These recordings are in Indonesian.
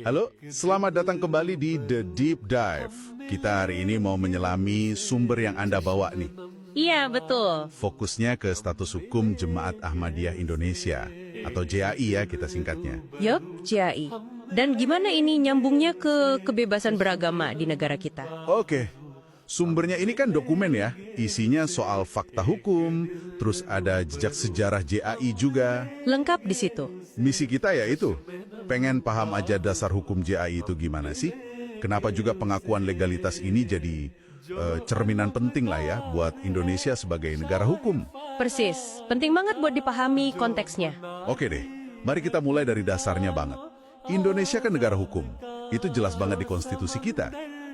Halo, selamat datang kembali di The Deep Dive. Kita hari ini mau menyelami sumber yang Anda bawa nih. Iya, betul. Fokusnya ke status hukum Jemaat Ahmadiyah Indonesia, atau JAI ya kita singkatnya. Yup, JAI. Dan gimana ini nyambungnya ke kebebasan beragama di negara kita? Oke, sumbernya ini kan dokumen ya, isinya soal fakta hukum, terus ada jejak sejarah JAI juga. Lengkap di situ. Misi kita ya itu, pengen paham aja dasar hukum JAI itu gimana sih? Kenapa juga pengakuan legalitas ini jadi cerminan penting lah ya buat Indonesia sebagai negara hukum. Persis. Penting banget buat dipahami konteksnya. Oke deh, mari kita mulai dari dasarnya banget. Indonesia kan negara hukum. Itu jelas banget di konstitusi kita.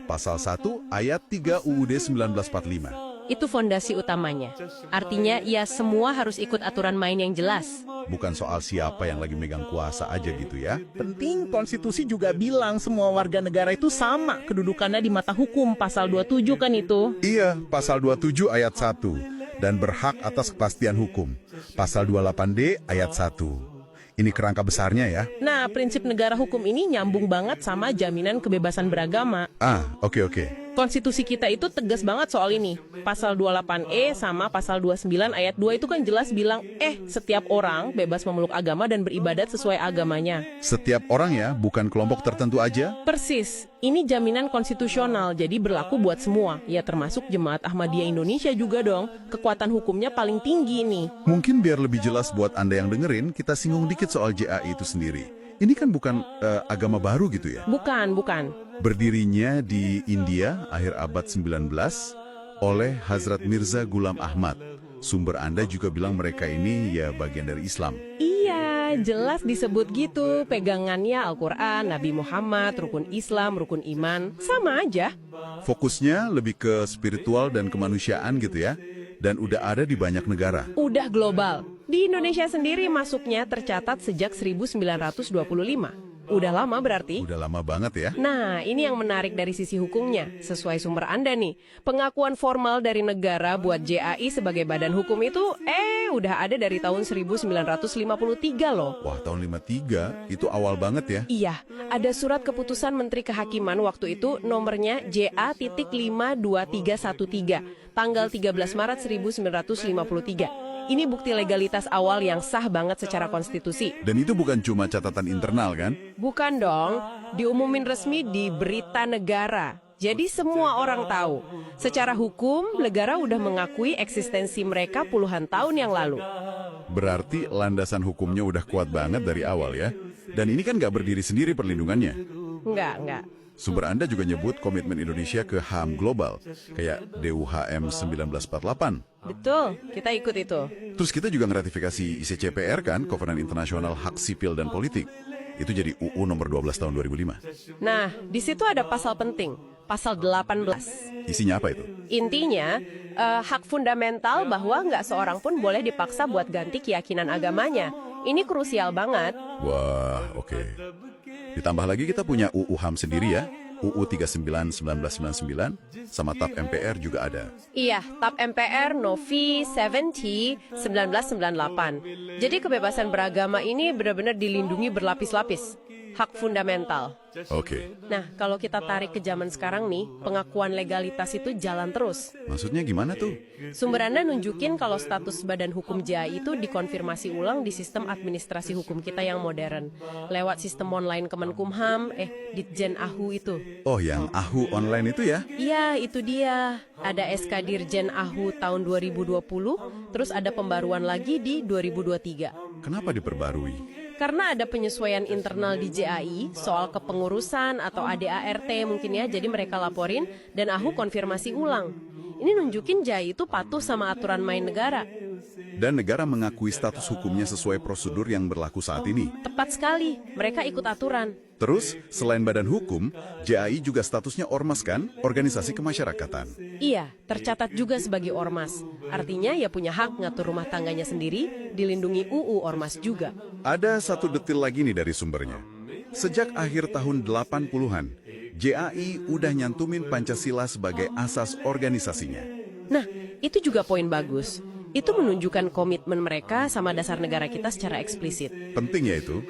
Pasal 1 ayat 3 UUD 1945. Itu fondasi utamanya. Artinya, ya semua harus ikut aturan main yang jelas. Bukan soal siapa yang lagi megang kuasa aja gitu ya. Penting, konstitusi juga bilang semua warga negara itu sama kedudukannya di mata hukum, pasal 27 kan itu. Iya, pasal 27 ayat 1. Dan berhak atas kepastian hukum. Pasal 28D ayat 1. Ini kerangka besarnya ya. Nah, prinsip negara hukum ini nyambung banget sama jaminan kebebasan beragama. Oke. Konstitusi kita itu tegas banget soal ini. Pasal 28E sama pasal 29 ayat 2 itu kan jelas bilang, setiap orang bebas memeluk agama dan beribadat sesuai agamanya. Setiap orang ya, bukan kelompok tertentu aja. Persis, ini jaminan konstitusional, jadi berlaku buat semua. Ya termasuk Jemaat Ahmadiyah Indonesia juga dong. Kekuatan hukumnya paling tinggi nih. Mungkin biar lebih jelas buat Anda yang dengerin, kita singgung dikit soal JAI itu sendiri. Ini kan bukan agama baru gitu ya? Bukan. Berdirinya di India akhir abad 19 oleh Hazrat Mirza Ghulam Ahmad. Sumber Anda juga bilang mereka ini ya bagian dari Islam. Iya, jelas disebut gitu. Pegangannya Al-Quran, Nabi Muhammad, rukun Islam, rukun iman. Sama aja. Fokusnya lebih ke spiritual dan kemanusiaan gitu ya. Dan udah ada di banyak negara. Udah global. Di Indonesia sendiri masuknya tercatat sejak 1925. Udah lama berarti? Udah lama banget ya. Nah, ini yang menarik dari sisi hukumnya. Sesuai sumber Anda nih, pengakuan formal dari negara buat JAI sebagai badan hukum itu, udah ada dari tahun 1953 loh. Wah, tahun 53 itu awal banget ya. Iya, ada surat keputusan Menteri Kehakiman waktu itu nomornya JA.52313, tanggal 13 Maret 1953. Ini bukti legalitas awal yang sah banget secara konstitusi. Dan itu bukan cuma catatan internal kan? Bukan dong, diumumin resmi di Berita Negara. Jadi semua orang tahu. Secara hukum, negara udah mengakui eksistensi mereka puluhan tahun yang lalu. Berarti landasan hukumnya udah kuat banget dari awal ya. Dan ini kan nggak berdiri sendiri perlindungannya. Enggak. Sumber Anda juga nyebut komitmen Indonesia ke HAM global, kayak DUHM 1948. Betul, kita ikut itu. Terus kita juga ngeratifikasi ICCPR kan, Kovenan Internasional Hak Sipil dan Politik. Itu jadi UU nomor 12 tahun 2005. Nah, di situ ada pasal penting, pasal 18. Isinya apa itu? Intinya, hak fundamental bahwa nggak seorang pun boleh dipaksa buat ganti keyakinan agamanya. Ini krusial banget. Wah, oke. Ditambah lagi kita punya UU HAM sendiri ya, UU 39 1999, sama TAP MPR juga ada. Iya, TAP MPR Novi 70 1998. Jadi kebebasan beragama ini benar-benar dilindungi berlapis-lapis. Hak fundamental. Oke. Nah, kalau kita tarik ke zaman sekarang nih, pengakuan legalitas itu jalan terus. Maksudnya gimana tuh? Sumber Anda nunjukin kalau status badan hukum JAI itu dikonfirmasi ulang di sistem administrasi hukum kita yang modern. Lewat sistem online Kemenkumham, Ditjen AHU itu. Oh, yang AHU online itu ya? Iya, itu dia. Ada SK Dirjen AHU tahun 2020, terus ada pembaruan lagi di 2023. Kenapa diperbarui? Karena ada penyesuaian internal di JAI soal kepengurusan atau ADART mungkin ya, jadi mereka laporin dan AHU konfirmasi ulang. Ini nunjukin JAI itu patuh sama aturan main negara. Dan negara mengakui status hukumnya sesuai prosedur yang berlaku saat ini. Tepat sekali, mereka ikut aturan. Terus, selain badan hukum, JAI juga statusnya ormas kan? Organisasi kemasyarakatan. Iya, tercatat juga sebagai ormas. Artinya ya punya hak ngatur rumah tangganya sendiri, dilindungi UU ormas juga. Ada satu detil lagi nih dari sumbernya. Sejak akhir tahun 80-an, JAI udah nyantumin Pancasila sebagai asas organisasinya. Nah, itu juga poin bagus. Itu menunjukkan komitmen mereka sama dasar negara kita secara eksplisit. Penting ya itu?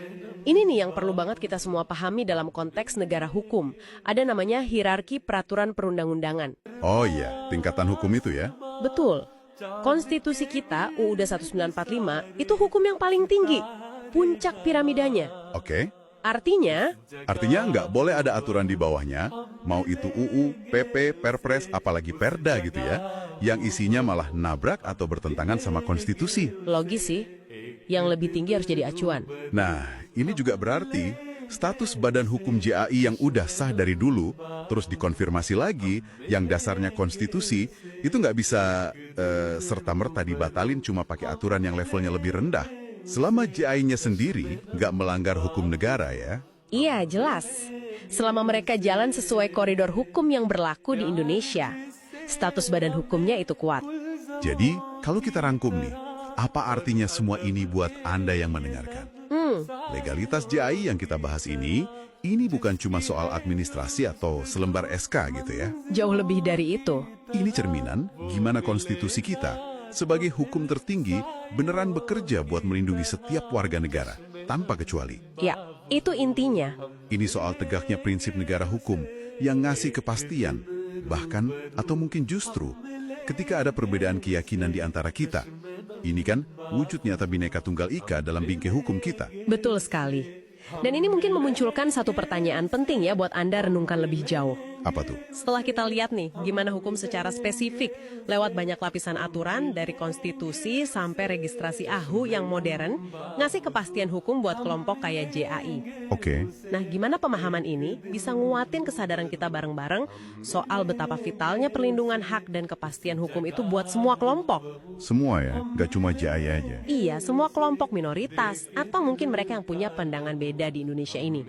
Ini nih yang perlu banget kita semua pahami dalam konteks negara hukum. Ada namanya hierarki peraturan perundang-undangan. Oh iya, tingkatan hukum itu ya. Betul. Konstitusi kita, UUD 1945, itu hukum yang paling tinggi. Puncak piramidanya. Oke. Artinya, Artinya nggak boleh ada aturan di bawahnya, mau itu UU, PP, Perpres, apalagi Perda gitu ya, yang isinya malah nabrak atau bertentangan sama konstitusi. logis sih, yang lebih tinggi harus jadi acuan. Nah, ini juga berarti status badan hukum JAI yang udah sah dari dulu, terus dikonfirmasi lagi, yang dasarnya konstitusi, itu nggak bisa serta-merta dibatalin cuma pakai aturan yang levelnya lebih rendah. Selama JAI-nya sendiri nggak melanggar hukum negara ya. Iya, jelas. Selama mereka jalan sesuai koridor hukum yang berlaku di Indonesia, status badan hukumnya itu kuat. Jadi, kalau kita rangkum nih, apa artinya semua ini buat Anda yang mendengarkan? Legalitas JAI yang kita bahas ini bukan cuma soal administrasi atau selembar SK gitu ya. Jauh lebih dari itu. Ini cerminan gimana konstitusi kita sebagai hukum tertinggi beneran bekerja buat melindungi setiap warga negara, tanpa kecuali. Ya, itu intinya. Ini soal tegaknya prinsip negara hukum yang ngasih kepastian, bahkan atau mungkin justru ketika ada perbedaan keyakinan di antara kita. Ini kan wujud nyata Bhinneka Tunggal Ika dalam bingkai hukum kita. Betul sekali. Dan ini mungkin memunculkan satu pertanyaan penting ya buat Anda renungkan lebih jauh. Apa tuh? Setelah kita lihat nih, gimana hukum secara spesifik lewat banyak lapisan aturan dari konstitusi sampai registrasi AHU yang modern, ngasih kepastian hukum buat kelompok kayak JAI. Oke. Nah, gimana pemahaman ini bisa nguatin kesadaran kita bareng-bareng soal betapa vitalnya perlindungan hak dan kepastian hukum itu buat semua kelompok? Semua ya, nggak cuma JAI aja. Iya, semua kelompok minoritas atau mungkin mereka yang punya pandangan beda di Indonesia ini.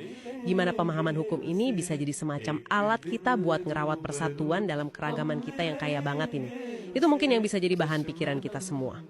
Gimana pemahaman hukum ini bisa jadi semacam alat kita buat ngerawat persatuan dalam keragaman kita yang kaya banget ini. Itu mungkin yang bisa jadi bahan pikiran kita semua.